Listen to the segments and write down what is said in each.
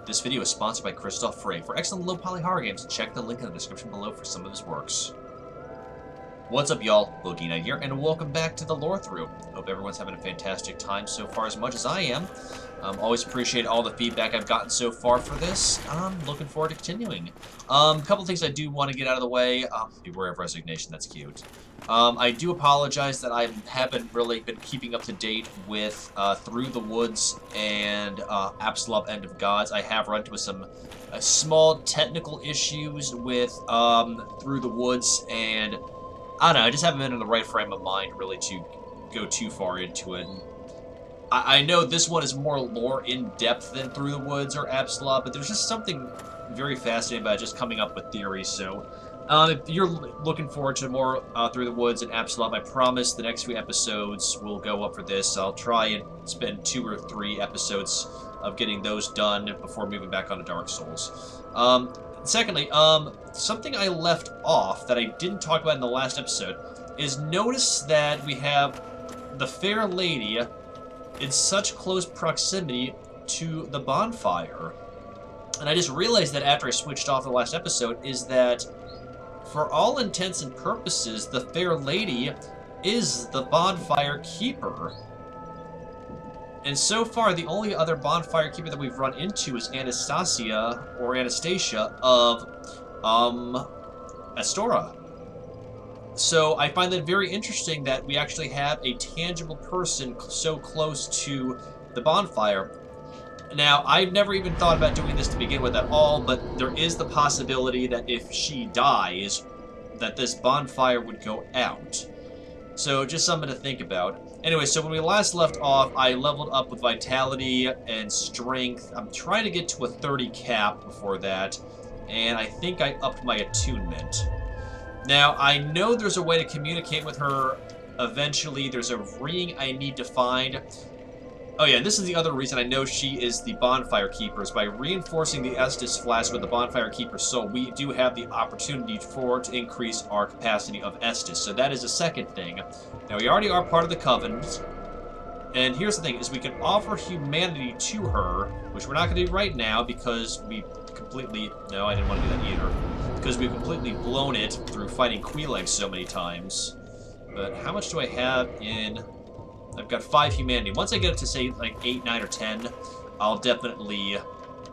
This video is sponsored by Christoph Frey. For excellent low-poly horror games, check the link in the description below for some of his works. What's up, y'all? Boogie here, and welcome back to the Lorethrough. Hope everyone's having a fantastic time so far, as much as I am. Always appreciate all the feedback I've gotten so far for this. I'm looking forward to continuing. A couple things I do want to get out of the way. Beware of resignation, that's cute. I do apologize that I haven't really been keeping up to date with Through the Woods and Absolute End of Gods. I have run into some small technical issues with Through the Woods, and I don't know, I just haven't been in the right frame of mind really to go too far into it. I know this one is more lore in-depth than Through the Woods or Absolute, but there's just something very fascinating about just coming up with theories, so if you're looking forward to more Through the Woods and Absolute, I promise the next few episodes will go up for this. I'll try and spend 2 or 3 episodes of getting those done before moving back on to Dark Souls. Secondly, something I left off that I didn't talk about in the last episode is notice that we have the Fair Lady in such close proximity to the bonfire. And I just realized that after I switched off the last episode is that for all intents and purposes, the Fair Lady is the bonfire keeper. And so far, the only other bonfire keeper that we've run into is Anastasia of Astora. So I find that very interesting that we actually have a tangible person so close to the bonfire. Now, I've never even thought about doing this to begin with at all, but there is the possibility that if she dies, that this bonfire would go out. So just something to think about. Anyway, so when we last left off, I leveled up with Vitality and Strength. I'm trying to get to a 30 cap before that, and I think I upped my attunement. Now, I know there's a way to communicate with her eventually. There's a ring I need to find. Oh yeah, this is the other reason I know she is the Bonfire Keeper, is by reinforcing the Estus Flask with the Bonfire Keeper's Soul, we do have the opportunity to increase our capacity of Estus. So that is a second thing. Now, we already are part of the Covenant, and here's the thing, is we can offer humanity to her, which we're not going to do right now because we completely... No, I didn't want to do that either. Because we've completely blown it through fighting Quelaag so many times. But how much do I have in... I've got 5 humanity. Once I get it to, say, like 8, 9, or 10, I'll definitely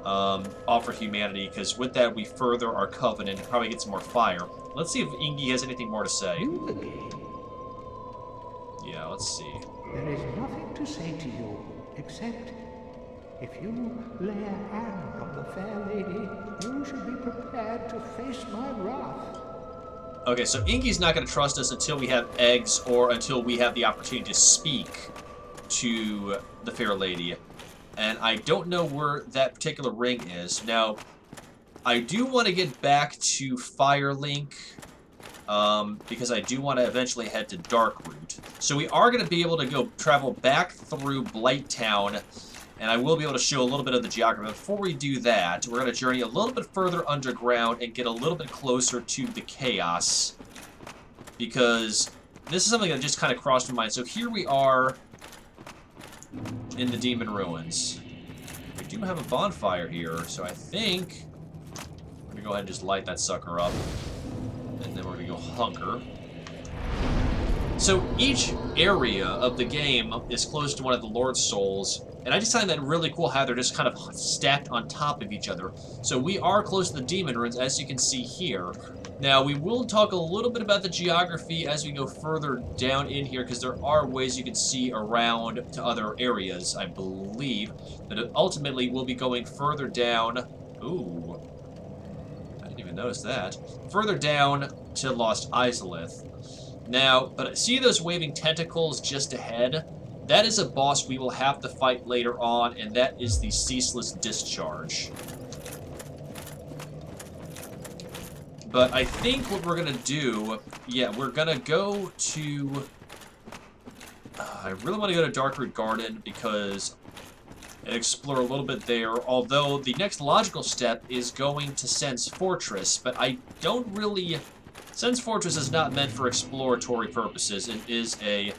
offer humanity, because with that we further our Covenant and probably get some more fire. Let's see if Ingi has anything more to say. You again. Yeah, let's see. There is nothing to say to you, except if you lay a hand on the fair lady, you should be prepared to face my wrath. Okay, so Ingi's not going to trust us until we have eggs or until we have the opportunity to speak to the Fair Lady. And I don't know where that particular ring is. Now, I do want to get back to Firelink, because I do want to eventually head to Darkroot. So we are going to be able to go travel back through Blighttown, and I will be able to show a little bit of the geography. Before we do that, we're going to journey a little bit further underground and get a little bit closer to the Chaos, because this is something that just kind of crossed my mind. So here we are in the Demon Ruins. We do have a bonfire here, so I think I'm going to go ahead and just light that sucker up, and then we're going to go hunker. So each area of the game is close to one of the Lord's Souls, and I just find that really cool how they're just kind of stacked on top of each other. So we are close to the Demon Ruins, as you can see here. Now, we will talk a little bit about the geography as we go further down in here, because there are ways you can see around to other areas, I believe. But ultimately, we'll be going further down... Ooh. I didn't even notice that. Further down to Lost Izalith. Now, but see those waving tentacles just ahead? That is a boss we will have to fight later on, and that is the Ceaseless Discharge. But I think what we're going to do... Yeah, we're going to go to... I really want to go to Darkroot Garden because... and explore a little bit there, although the next logical step is going to Sense Fortress, but I don't really... Sense Fortress is not meant for exploratory purposes. It is a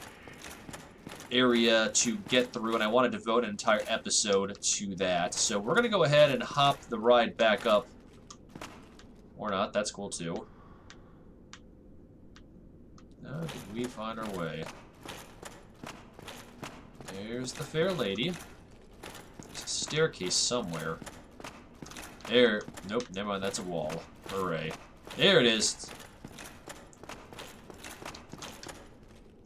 area to get through, and I want to devote an entire episode to that. So we're going to go ahead and hop the ride back up. Or not, that's cool too. Now, did we find our way? There's the fair lady. There's a staircase somewhere. There. Nope, never mind, that's a wall. Hooray. There it is.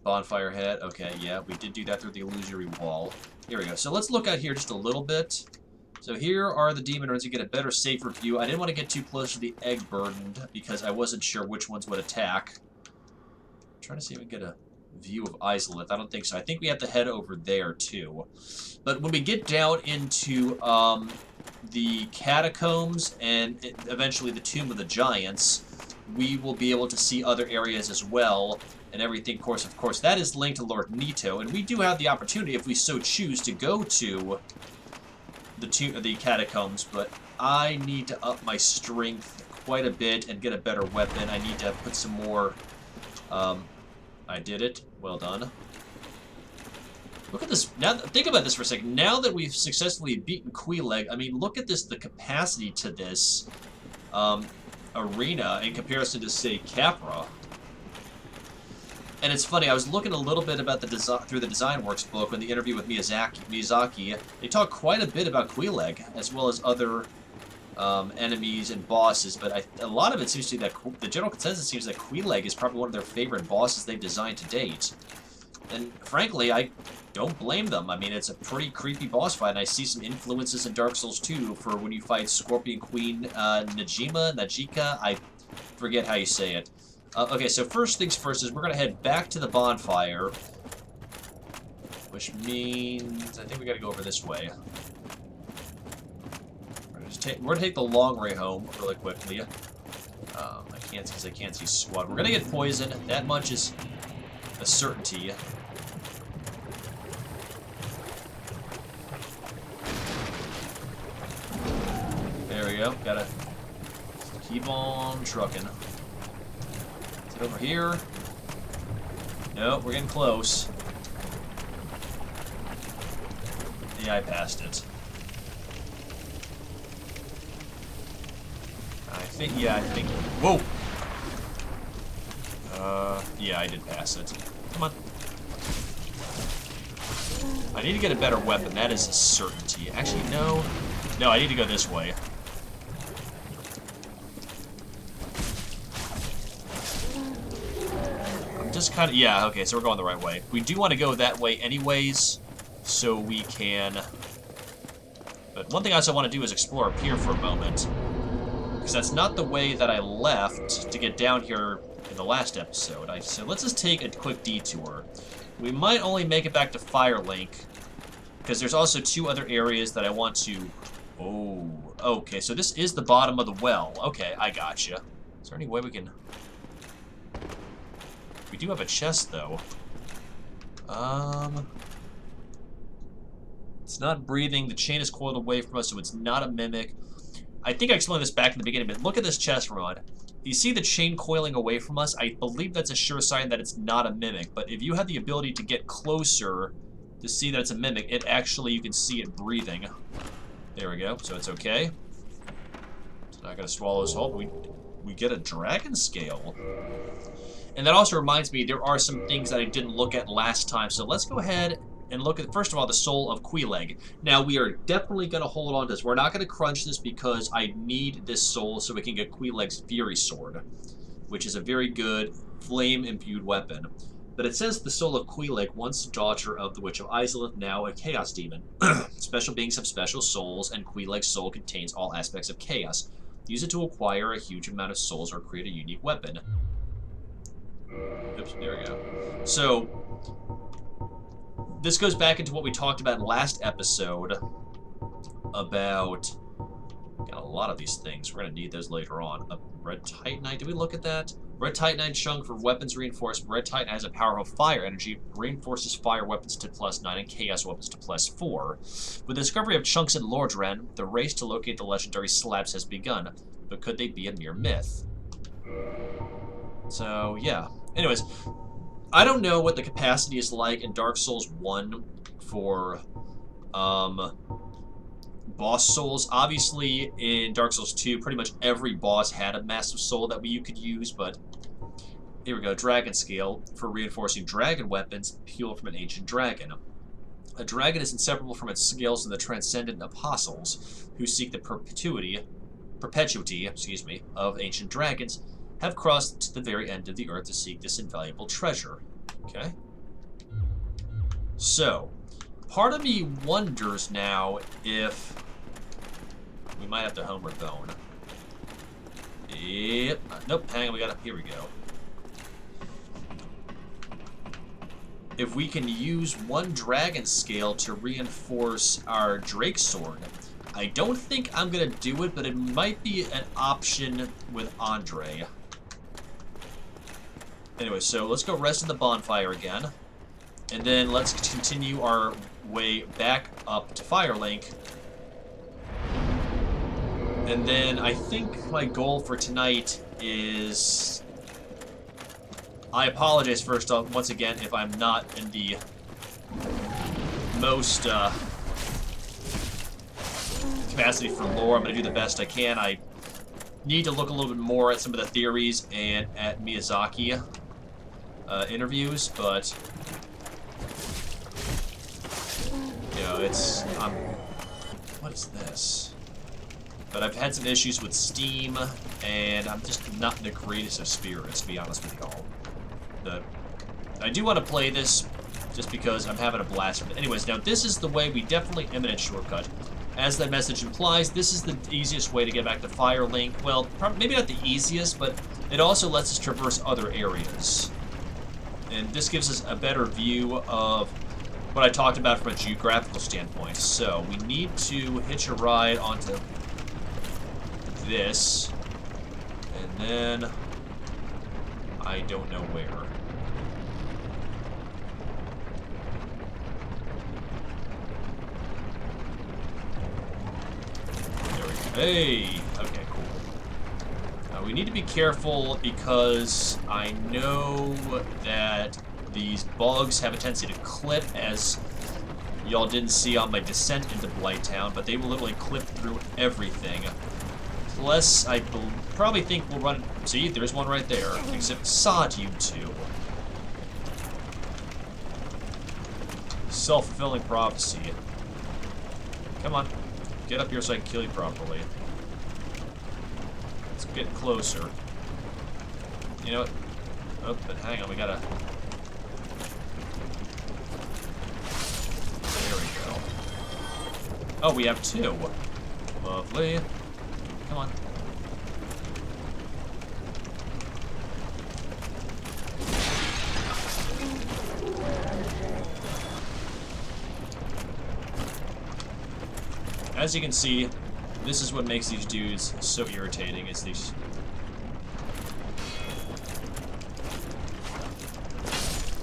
Bonfire head. Okay, yeah, we did do that through the illusory wall. Here we go. So let's look out here just a little bit. So here are the demon ruins. You get a better, safer view. I didn't want to get too close to the egg burdened because I wasn't sure which ones would attack. I'm trying to see if we can get a view of XII. I don't think so. I think we have to head over there too. But when we get down into the catacombs and eventually the Tomb of the Giants, we will be able to see other areas as well. And everything, of course, that is linked to Lord Nito, and we do have the opportunity, if we so choose, to go to the catacombs, but I need to up my strength quite a bit and get a better weapon. I need to put some more, I did it. Well done. Look at this. Now, think about this for a second. Now that we've successfully beaten XII, I mean, look at this, the capacity to this arena in comparison to, say, Capra. And it's funny, I was looking a little bit about the through the Design Works book when the interview with Miyazaki. They talk quite a bit about XII, as well as other enemies and bosses, but a lot of it seems to be that the general consensus seems that XII is probably one of their favorite bosses they've designed to date. And frankly, I don't blame them. I mean, it's a pretty creepy boss fight, and I see some influences in Dark Souls 2 for when you fight Scorpion Queen Najika, I forget how you say it. Okay, so first things first is we're going to head back to the bonfire, which means I think we got to go over this way. We're going to take the long way home really quickly. I can't because I can't see squad. We're going to get poisoned. That much is a certainty. There we go. Gotta keep on trucking. Over here. Nope, we're getting close. Yeah, I passed it. I think... Whoa! Yeah, I did pass it. Come on. I need to get a better weapon. That is a certainty. Actually, no. No, I need to go this way. Just kind of, yeah, okay, so we're going the right way. We do want to go that way anyways, so we can... But one thing I also want to do is explore up here for a moment, because that's not the way that I left to get down here in the last episode. So let's just take a quick detour. We might only make it back to Firelink, because there's also two other areas that I want to... Oh, okay, so this is the bottom of the well. Okay, I gotcha. Is there any way we can... We do have a chest, though. It's not breathing. The chain is coiled away from us, so it's not a mimic. I think I explained this back in the beginning, but look at this chest rod. You see the chain coiling away from us? I believe that's a sure sign that it's not a mimic, but if you have the ability to get closer to see that it's a mimic, it actually, you can see it breathing. There we go, so it's okay. It's not going to swallow us whole, but we get a dragon scale. And that also reminds me, there are some things that I didn't look at last time. So let's go ahead and look at, first of all, the soul of XII. Now, we are definitely going to hold on to this. We're not going to crunch this because I need this soul so we can get XII's Fury Sword, which is a very good flame-imbued weapon. But it says the soul of XII, once daughter of the Witch of XII, now a Chaos Demon. Special beings have special souls, and XII's soul contains all aspects of chaos. Use it to acquire a huge amount of souls or create a unique weapon. Oops, there we go. So, this goes back into what we talked about in last episode about... Got a lot of these things. We're going to need those later on. Red Titanite, did we look at that? Red Titanite chunk for weapons reinforced. Red Titanite has a powerful fire energy, reinforces fire weapons to +9 and chaos weapons to +4. With the discovery of chunks in Lorethrough, the race to locate the legendary slabs has begun. But could they be a mere myth? So, yeah. Anyways, I don't know what the capacity is like in Dark Souls 1 for boss souls. Obviously, in Dark Souls 2, pretty much every boss had a massive soul that you could use, but here we go. Dragon Scale for reinforcing dragon weapons, pure from an ancient dragon. A dragon is inseparable from its scales and the transcendent apostles, who seek the perpetuity, of ancient dragons, have crossed to the very end of the earth to seek this invaluable treasure. Okay. So, part of me wonders now if we might have to homeward bone. Yep. Nope. Hang on. We got to. Here we go. If we can use one dragon scale to reinforce our Drake sword. I don't think I'm going to do it, but it might be an option with Andre. Anyway, so let's go rest in the bonfire again. And then let's continue our way back up to Firelink. And then I think my goal for tonight is... I apologize first off, once again, if I'm not in the most capacity for lore. I'm going to do the best I can. I need to look a little bit more at some of the theories and at Miyazaki interviews, but you know, it's what is this? But I've had some issues with Steam, and I'm just not in the greatest of spirits, to be honest with y'all. I do want to play this just because I'm having a blast with it. Anyways, now this is the way we definitely imminent shortcut. As that message implies, this is the easiest way to get back to Firelink. Well, maybe not the easiest, but it also lets us traverse other areas. And this gives us a better view of what I talked about from a geographical standpoint. So, we need to hitch a ride onto this. And then... I don't know where. There we go. Hey! Okay, cool. We need to be careful because I know that these bugs have a tendency to clip, as y'all didn't see on my descent into Blighttown, but they will literally clip through everything. Plus, I probably think we'll run... See, there's one right there. Except sod you two. Self-fulfilling prophecy. Come on. Get up here so I can kill you properly. Let's get closer. You know what? Oh, but hang on, we gotta... There we go. Oh, we have two. Lovely. Come on. As you can see, this is what makes these dudes so irritating, is these...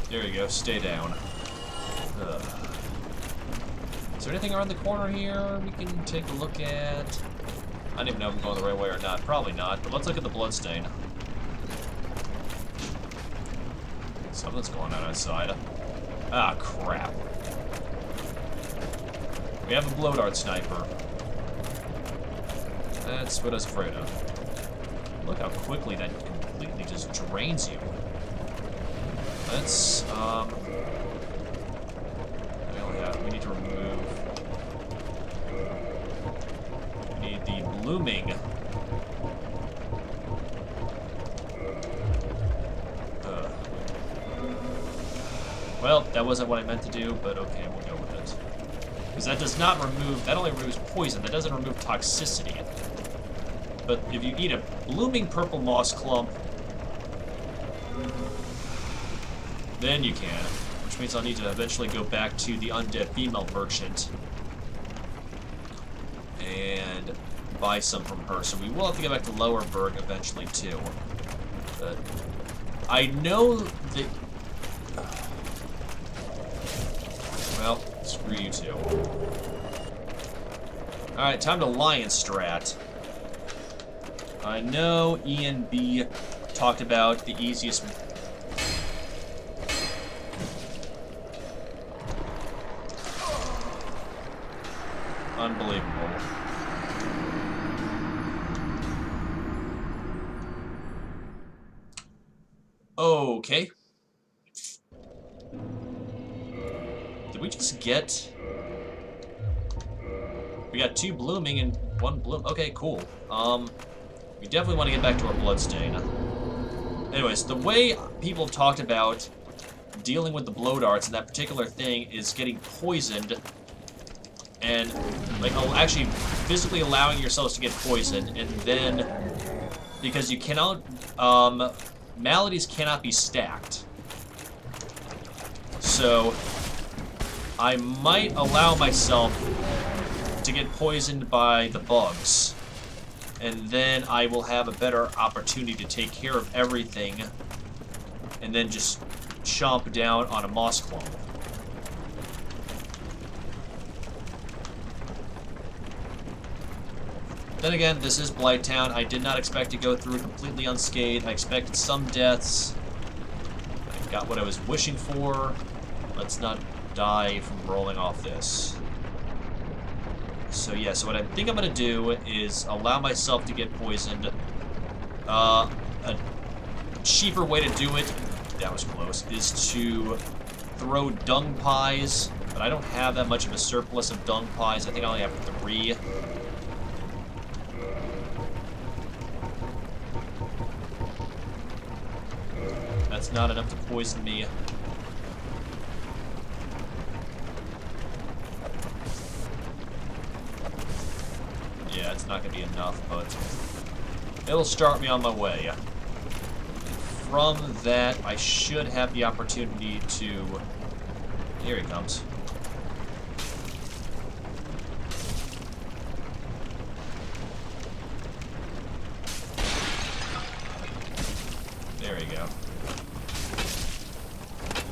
There you go, stay down. Ugh. Is there anything around the corner here we can take a look at? I don't even know if I'm going the right way or not. Probably not, but let's look at the bloodstain. Something's going on outside. Ah, crap. We have a blow dart sniper. That's what I was afraid of. Look how quickly that completely just drains you. Let's, we need to remove... We need the blooming... Well, that wasn't what I meant to do, but okay, we'll go with it. Because that does not remove... That only removes poison. That doesn't remove toxicity. But if you eat a blooming purple moss clump, then you can. Which means I'll need to eventually go back to the undead female merchant and buy some from her. So we will have to get back to Lowerberg eventually, too. But I know that... Well, screw you two. Alright, time to Lion Strat. I know Ian B talked about the easiest... roll. Okay. Did we just get... We got 2 blooming and 1 bloom. Okay, cool. We definitely want to get back to our bloodstain. Anyways, the way people have talked about dealing with the blow darts and that particular thing is getting poisoned and, like, actually physically allowing yourselves to get poisoned, and then, because you cannot, maladies cannot be stacked. So, I might allow myself to get poisoned by the bugs, and then I will have a better opportunity to take care of everything, and then just chomp down on a moss clone. Then again, this is Blighttown. I did not expect to go through completely unscathed. I expected some deaths. I got what I was wishing for. Let's not die from rolling off this. So yeah, so what I think I'm going to do is allow myself to get poisoned. A cheaper way to do it, that was close, is to throw dung pies. But I don't have that much of a surplus of dung pies. I think I only have 3. That's not enough to poison me. Yeah, it's not going to be enough, but it'll start me on my way. From that, I should have the opportunity to... Here he comes. There we go.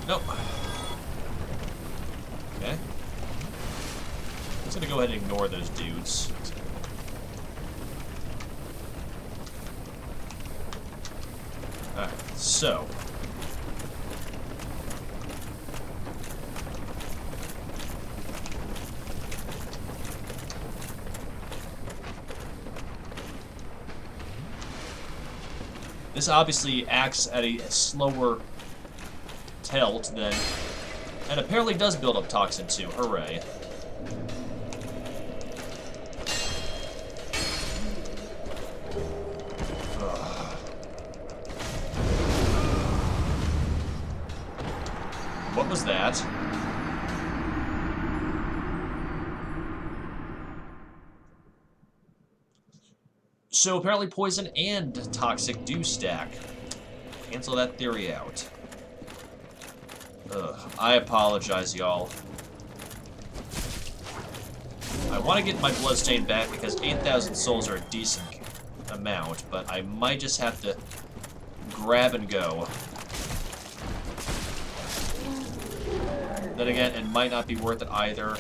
Nope. Okay. I'm just gonna go ahead and ignore those dudes. Alright, so. This obviously acts at a slower tilt than, and apparently does build up toxin too. Hooray. Ugh. What was that? So apparently poison and toxic do stack. Cancel that theory out. Ugh, I apologize, y'all. I want to get my bloodstain back because 8,000 souls are a decent amount, but I might just have to grab and go. Then again, it might not be worth it either.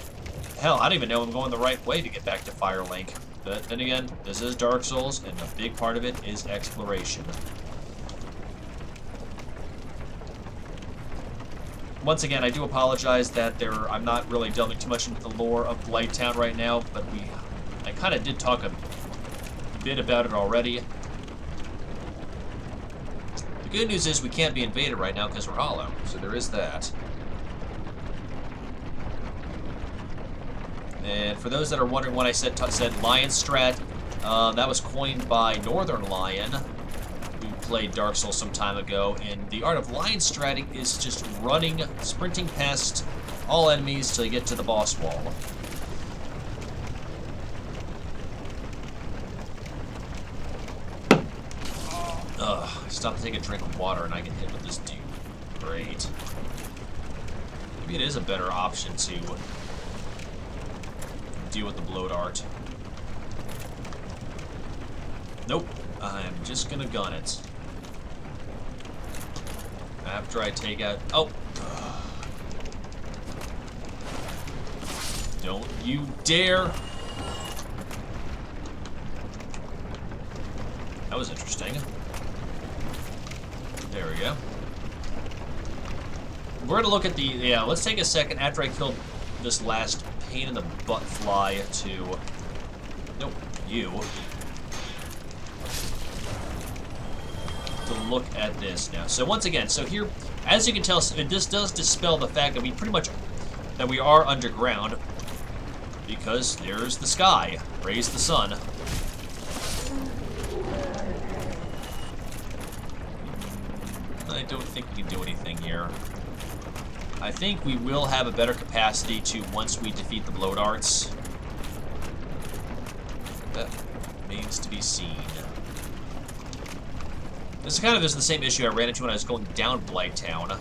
Hell, I don't even know I'm going the right way to get back to Firelink. But then again, this is Dark Souls, and a big part of it is exploration. Once again, I do apologize that I'm not really delving too much into the lore of Blighttown right now, but I kind of did talk a bit about it already. The good news is we can't be invaded right now because we're hollow, so there is that. And for those that are wondering what I said Lion Strat, that was coined by Northern Lion, who played Dark Souls some time ago, and the art of Lion Stratting is just running, sprinting past all enemies till you get to the boss wall. Ugh, stop to take a drink of water and I get hit with this dude. Great. Maybe it is a better option to deal with the blow dart. Nope. I'm just gonna gun it. After I take out... Oh! Don't you dare! That was interesting. There we go. We're gonna look at the... Yeah, let's take a second after I killed this last pain in the butt fly to Nope, you. To look at this now. So once again, so here, as you can tell, this does dispel the fact that we are underground, because there's the sky. Praise the sun. I don't think we can do anything here. I think we will have a better capacity to once we defeat the bloat arts. That remains to be seen. This is kind of the same issue I ran into when I was going down Blighttown.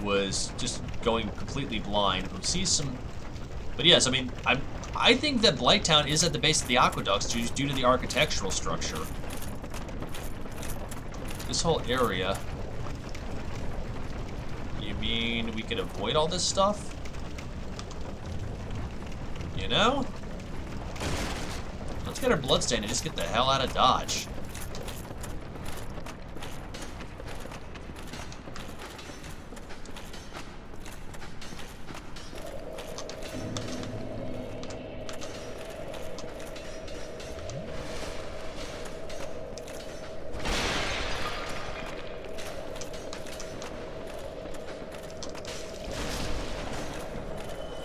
Was just going completely blind. We see some, but yes, I mean, I think that Blighttown is at the base of the aqueducts due to the architectural structure. This whole area. You mean we could avoid all this stuff? You know? Let's get our bloodstain and just get the hell out of Dodge.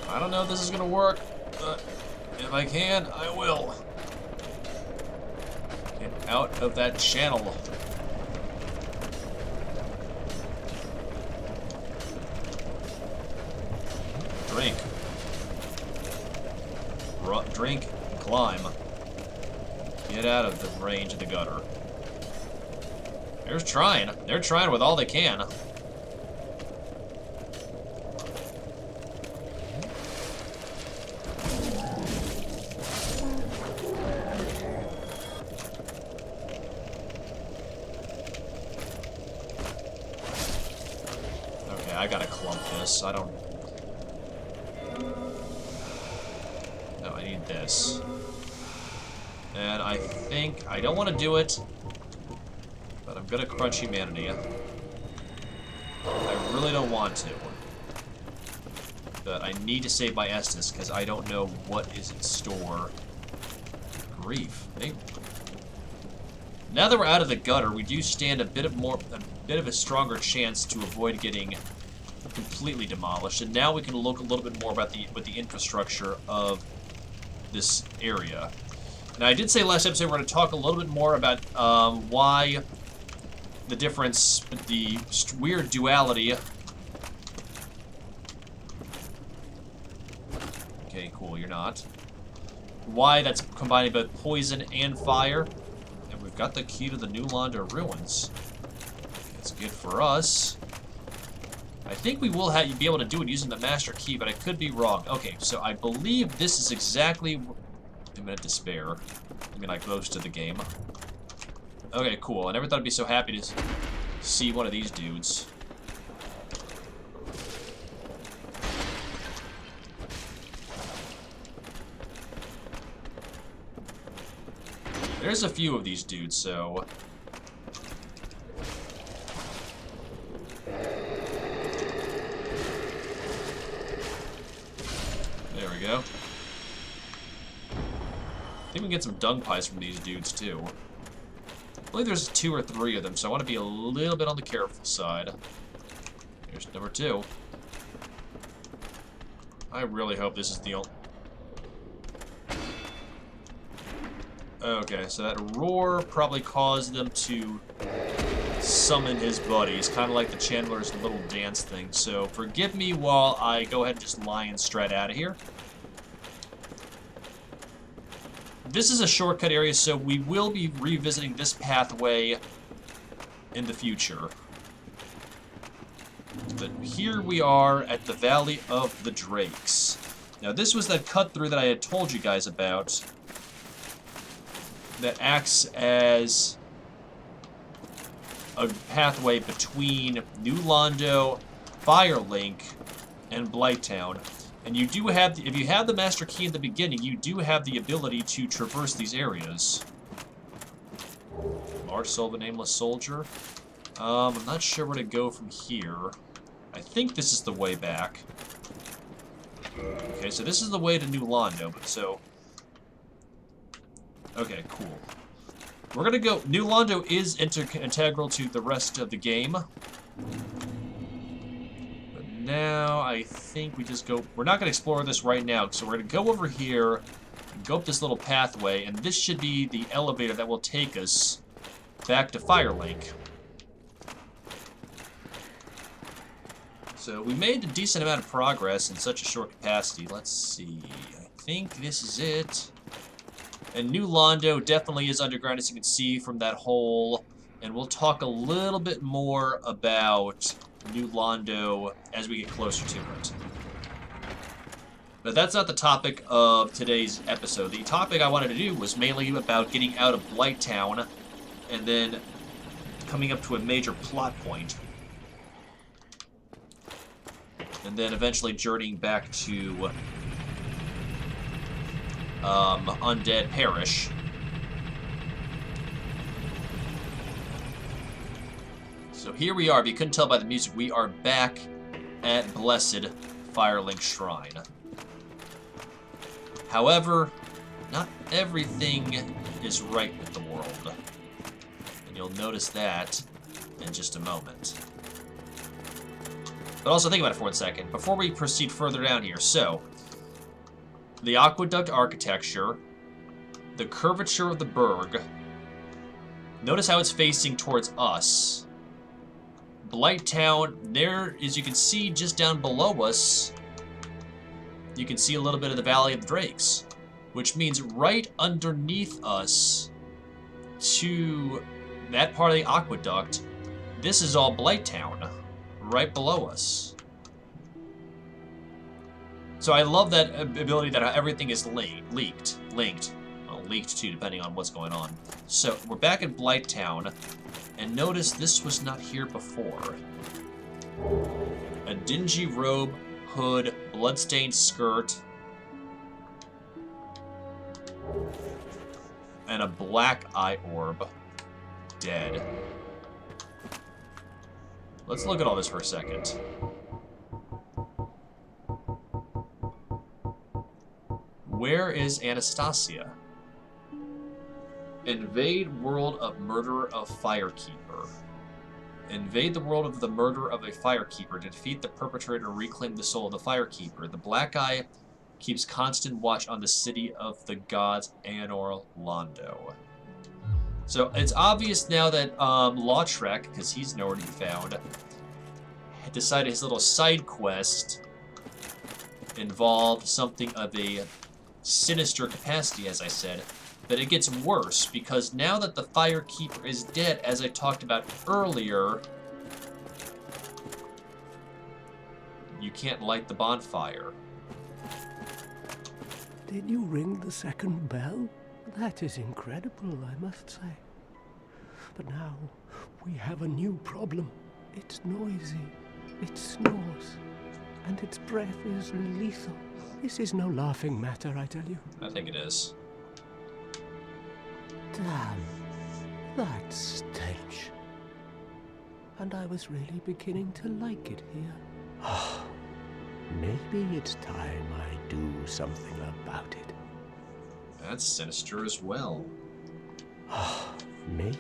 I don't know if this is gonna work, but if I can, I will. Get out of that channel. Drink. Drink and climb. Get out of the range of the gutter. They're trying. They're trying with all they can. I gotta clump this. I don't... No, I need this. And I think... I don't want to do it, but I'm gonna crunch humanity. I really don't want to. But I need to save my Estus, because I don't know what is in store. Grief. Hey. Now that we're out of the gutter, we do stand a bit of a stronger chance to avoid getting completely demolished, and now we can look a little bit more about the infrastructure of this area. And I did say last episode we're going to talk a little bit more about why the difference, the weird duality. Okay, cool, you're not. Why that's combining both poison and fire. And we've got the key to the New Londo ruins. That's good for us. I think we will be able to do it using the master key, but I could be wrong. Okay, so I believe this is exactly a minute to spare. I mean, like most of the game. Okay, cool. I never thought I'd be so happy to see one of these dudes. There's a few of these dudes, so... There we go. I think we can get some dung pies from these dudes, too. I believe there's 2 or 3 of them, so I want to be a little bit on the careful side. Here's number 2. I really hope this is the only... Okay, so that roar probably caused them to summon his buddies, kind of like the Chandler's little dance thing. So forgive me while I go ahead and just lion strut out of here. This is a shortcut area, so we will be revisiting this pathway in the future. But here we are at the Valley of the Drakes. Now this was that cut through that I had told you guys about, that acts as a pathway between New Londo, Firelink, and Blighttown. And you do have, if you have the Master Key in the beginning, you do have the ability to traverse these areas. Large soul of a nameless soldier. I'm not sure where to go from here. I think this is the way back. Okay, so this is the way to New Londo, but so... Okay, cool. We're gonna go... New Londo is integral to the rest of the game. But now, I think we just go... We're not gonna explore this right now, so we're gonna go over here, and go up this little pathway, and this should be the elevator that will take us back to Firelink. So we made a decent amount of progress in such a short capacity. Let's see. I think this is it. And New Londo definitely is underground, as you can see from that hole. And we'll talk a little bit more about New Londo as we get closer to it. But that's not the topic of today's episode. The topic I wanted to do was mainly about getting out of Blighttown and then coming up to a major plot point. And then eventually journeying back to Undead Parish. So here we are. If you couldn't tell by the music, we are back at Blessed Firelink Shrine. However, not everything is right with the world. And you'll notice that in just a moment. But also think about it for 1 second, before we proceed further down here. So, the aqueduct architecture, the curvature of the berg, notice how it's facing towards us. Blighttown, there, as you can see just down below us, you can see a little bit of the Valley of the Drakes, which means right underneath us to that part of the aqueduct, this is all Blighttown. Right below us. So I love that ability that everything is linked. Well, leaked too, depending on what's going on. So we're back in Blighttown, and notice this was not here before. A dingy robe, hood, bloodstained skirt, and a black eye orb. Dead. Let's look at all this for a second. Where is Anastasia? Invade world of murderer of Firekeeper. Invade the world of the murder of a Firekeeper. To defeat the perpetrator, reclaim the soul of the Firekeeper. The Black Eye keeps constant watch on the city of the gods Anor Londo. So it's obvious now that Lautrec, because he's nowhere to be found, had decided his little side quest involved something of a sinister capacity, as I said. But it gets worse, because now that the Firekeeper is dead, as I talked about earlier, you can't light the bonfire. Did you ring the second bell? That is incredible, I must say. But now we have a new problem. It's noisy, it snores, and its breath is lethal. This is no laughing matter, I tell you. I think it is. Damn, that stench. And I was really beginning to like it here. Maybe it's time I do something about it. That's sinister as well. Me?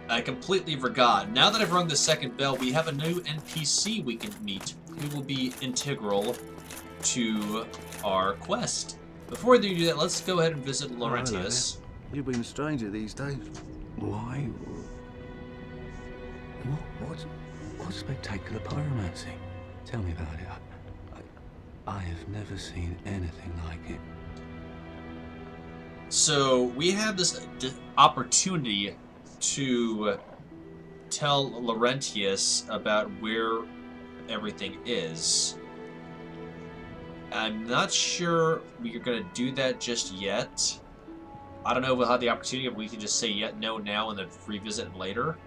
I completely forgot. Now that I've rung the second bell, we have a new NPC we can meet who will be integral to our quest. Before we do that, let's go ahead and visit Laurentius. You've been a stranger these days. Why? What spectacular pyromancy? Tell me about it. I have never seen anything like it. So we have this opportunity to tell Laurentius about where everything is. I'm not sure we are going to do that just yet. I don't know if we'll have the opportunity, if we can just say no now and then revisit it later.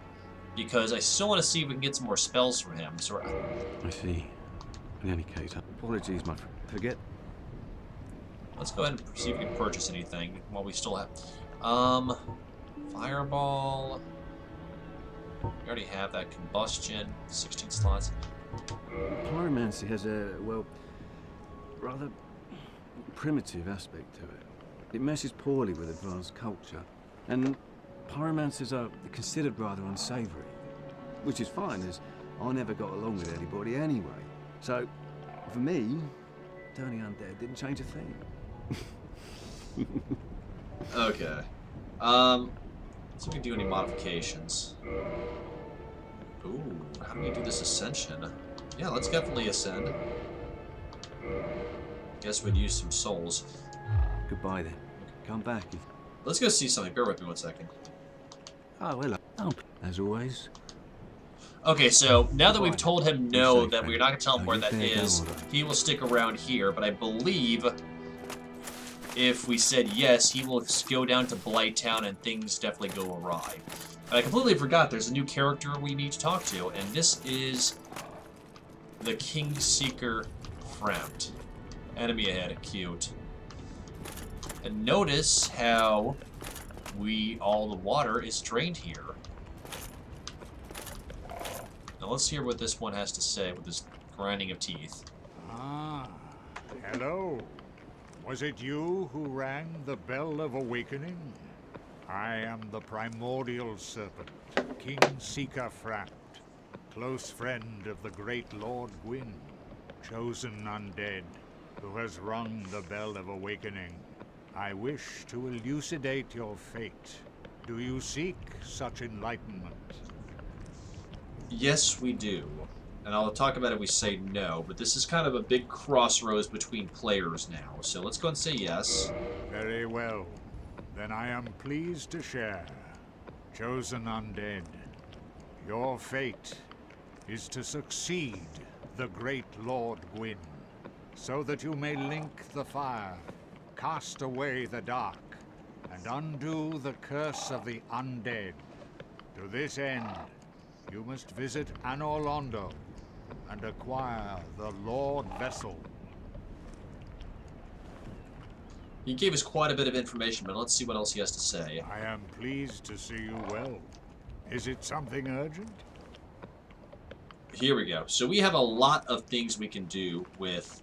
Because I still want to see if we can get some more spells from him. So I see. In any case, apologies, my friend. Forget. let's go ahead and see if we can purchase anything while we still have... Fireball... We already have that. Combustion, 16 slots. Pyromancy has a, well, rather primitive aspect to it. It meshes poorly with advanced culture. And pyromancers are considered rather unsavoury. Which is fine, as I never got along with anybody anyway. So, for me, turning undead didn't change a thing. Okay. So we can do any modifications. Ooh, how do we do this ascension? Yeah, let's definitely ascend. Guess we'd use some souls. Goodbye then. Come back if... Let's go see something. Bear with me 1 second. Oh, hello. Oh, as always. Okay, so now that we've Goodbye. told him Be no, safe, that we're not going to tell him Oh, where you that better go, is, alright. he will stick around here, but I believe if we said yes, he will go down to Blighttown and things definitely go awry. But I completely forgot there's a new character we need to talk to, and this is the Kingseeker Frampt. Enemy ahead, cute. And notice how all the water is drained here. Now let's hear what this one has to say with this grinding of teeth. Ah, hello. Was it you who rang the bell of awakening? I am the primordial serpent, Kingseeker Frampt, close friend of the great Lord Gwyn, chosen undead, who has rung the bell of awakening. I wish to elucidate your fate. Do you seek such enlightenment? Yes, we do. And I'll talk about it if we say no, but this is kind of a big crossroads between players now. So let's go and say yes. Very well. Then I am pleased to share. Chosen undead, your fate is to succeed the great Lord Gwyn, so that you may link the fire, cast away the dark, and undo the curse of the undead. To this end, you must visit Anor Londo and acquire the Lord Vessel. He gave us quite a bit of information, but let's see what else he has to say. I am pleased to see you well. Is it something urgent? Here we go. So we have a lot of things we can do with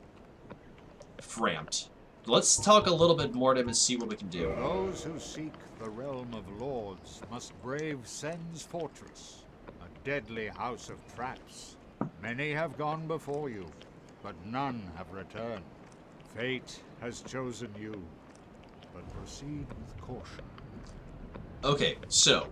Frampt. Let's talk a little bit more to him and see what we can do. Those who seek the realm of lords must brave Sen's fortress, a deadly house of traps. Many have gone before you, but none have returned. Fate has chosen you, but proceed with caution. Okay, so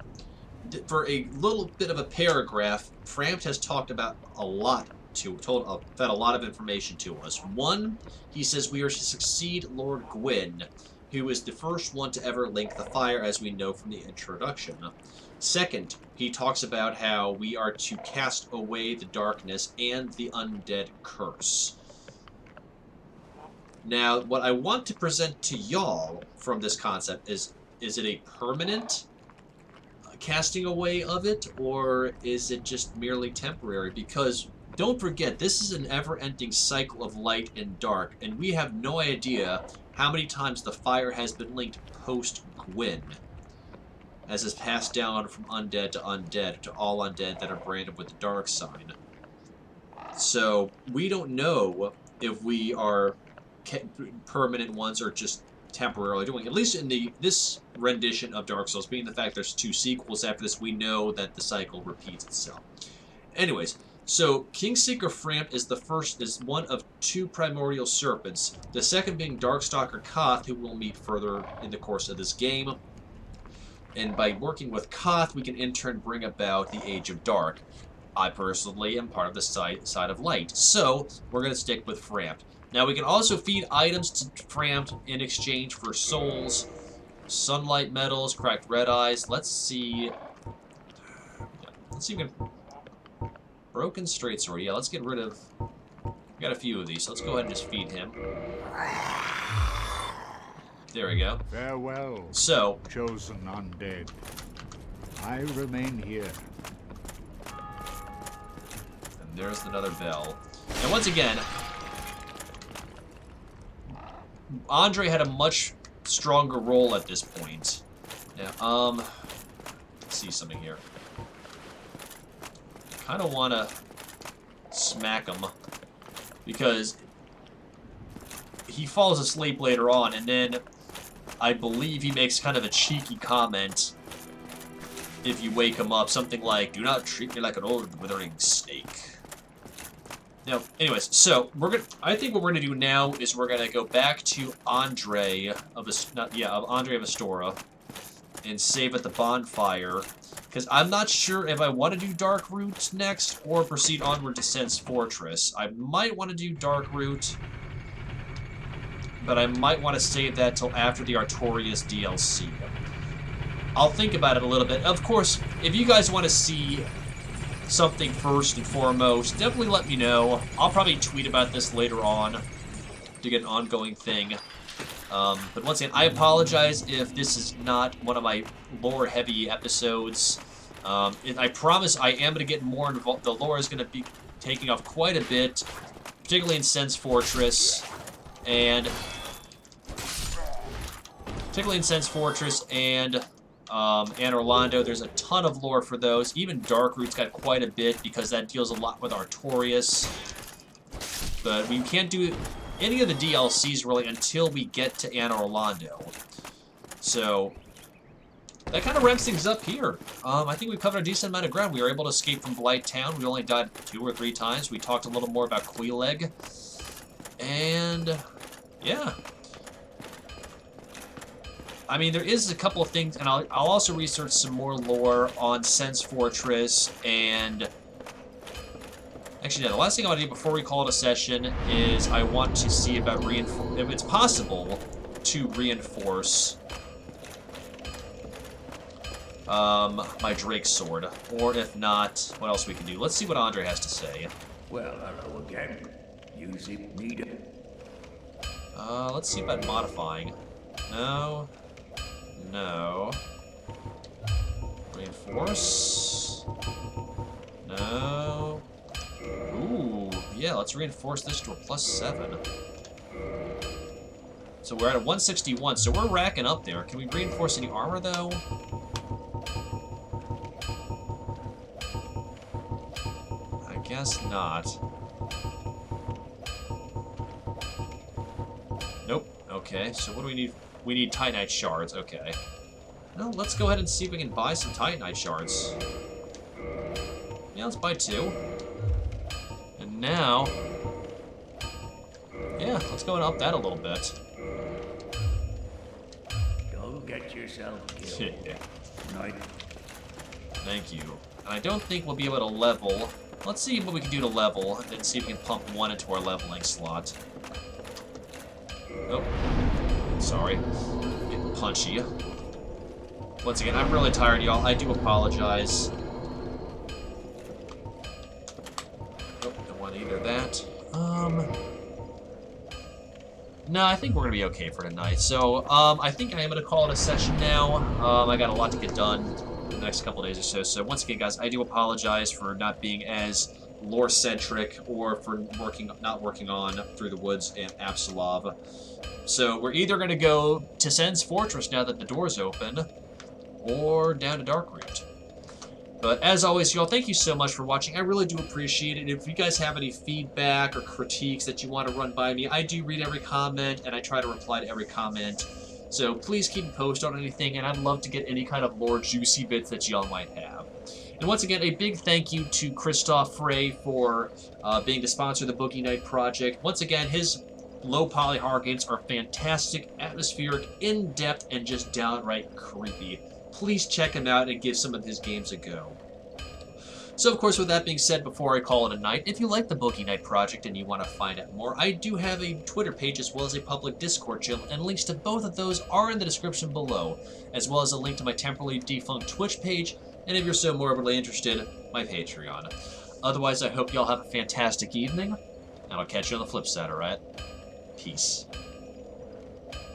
for a little bit of a paragraph, Frampt has talked about a lot fed a lot of information to us. One, he says we are to succeed Lord Gwyn, who is the first one to ever link the fire, as we know from the introduction. Second, he talks about how we are to cast away the darkness and the undead curse. Now, what I want to present to y'all from this concept is it a permanent casting away of it, or is it just merely temporary? Because don't forget, this is an ever-ending cycle of light and dark, and we have no idea how many times the fire has been linked post-Gwyn, as is passed down from undead to all undead that are branded with the dark sign. So we don't know if we are permanent ones or just temporarily doing, at least in this rendition of Dark Souls, being the fact there's 2 sequels after this, we know that the cycle repeats itself. Anyways, so Kingseeker Frampt is one of 2 primordial serpents, the second being Darkstalker Koth, who we'll meet further in the course of this game. And by working with Koth, we can in turn bring about the Age of Dark. I personally am part of the side of light, so we're going to stick with Frampt. Now we can also feed items to Frampt in exchange for souls, sunlight metals, cracked red eyes. Let's see if we can... Broken straight sword. Yeah, let's get rid of... We got a few of these, so let's go ahead and just feed him. There we go. Farewell, So, chosen undead. I remain here. and there's another bell. And once again, Andre had a much stronger role at this point. Now, let's see something here. I kind of want to smack him because he falls asleep later on, and then I believe he makes kind of a cheeky comment if you wake him up. Something like, "Do not treat me like an old withering snake." Now, anyways, so I think what we're gonna do now is we're gonna go back to Andre of Andre of Astora and save at the bonfire, because I'm not sure if I want to do Dark Route next or proceed onward to Sen's Fortress. I might want to do Dark Route, but I might want to save that till after the Artorias DLC. I'll think about it a little bit. Of course, if you guys want to see something first and foremost, definitely let me know. I'll probably tweet about this later on to get an ongoing thing. But once again, I apologize if this is not one of my lore-heavy episodes. I promise I am going to get more involved. The lore is going to be taking off quite a bit, particularly in Sen's Fortress, and Orlando. There's a ton of lore for those. Even Dark Route's got quite a bit because that deals a lot with Artorias. But we can't do any of the DLCs really until we get to Anna Orlando. So that kind of wraps things up here. I think we covered a decent amount of ground. We were able to escape from Blight Town. We only died 2 or 3 times. We talked a little more about Queeleg. And yeah. I mean, there is a couple of things, and I'll also research some more lore on Sen's Fortress, and actually, no, the last thing I want to do before we call it a session is I want to see about if it's possible to reinforce my Drake sword, or if not, what else we can do. Let's see what Andre has to say. Well, hello again. Use it needed. Let's see about modifying. No. No. Reinforce. No. Ooh, yeah, let's reinforce this to a +7. So we're at a 161, so we're racking up there. Can we reinforce any armor, though? I guess not. Nope. Okay, so what do we need? We need Titanite shards. Okay. Well, let's go ahead and see if we can buy some Titanite shards. Yeah, let's buy 2. And now, yeah, let's go and up that a little bit. Don't get yourself killed. Night. Thank you. And I don't think we'll be able to level. Let's see what we can do to level, and then see if we can pump 1 into our leveling slot. Oh. Sorry. Getting punchy. Once again, I'm really tired, y'all. I do apologize. Oh, don't want either that. No, I think we're gonna be okay for tonight. So, I think I am gonna call it a session now. I got a lot to get done in the next couple days or so. So once again, guys, I do apologize for not being as lore-centric or for not working on Through the Woods and Absolov. So we're either going to go to Sen's Fortress now that the door's open, or down to Dark Route. But as always, y'all, thank you so much for watching. I really do appreciate it. If you guys have any feedback or critiques that you want to run by me, I do read every comment, and I try to reply to every comment. So please keep me posted on anything, and I'd love to get any kind of lore juicy bits that y'all might have. And once again, a big thank you to Christoph Frey for being the sponsor of the Boogie Night project. Once again, his low-poly horror games are fantastic, atmospheric, in-depth, and just downright creepy. Please check him out and give some of his games a go. So, of course, with that being said, before I call it a night, if you like the Boogie Night project and you want to find out more, I do have a Twitter page as well as a public Discord channel, and links to both of those are in the description below, as well as a link to my temporarily defunct Twitch page, and if you're so morbidly interested, my Patreon. Otherwise, I hope y'all have a fantastic evening, and I'll catch you on the flip side, alright? Peace.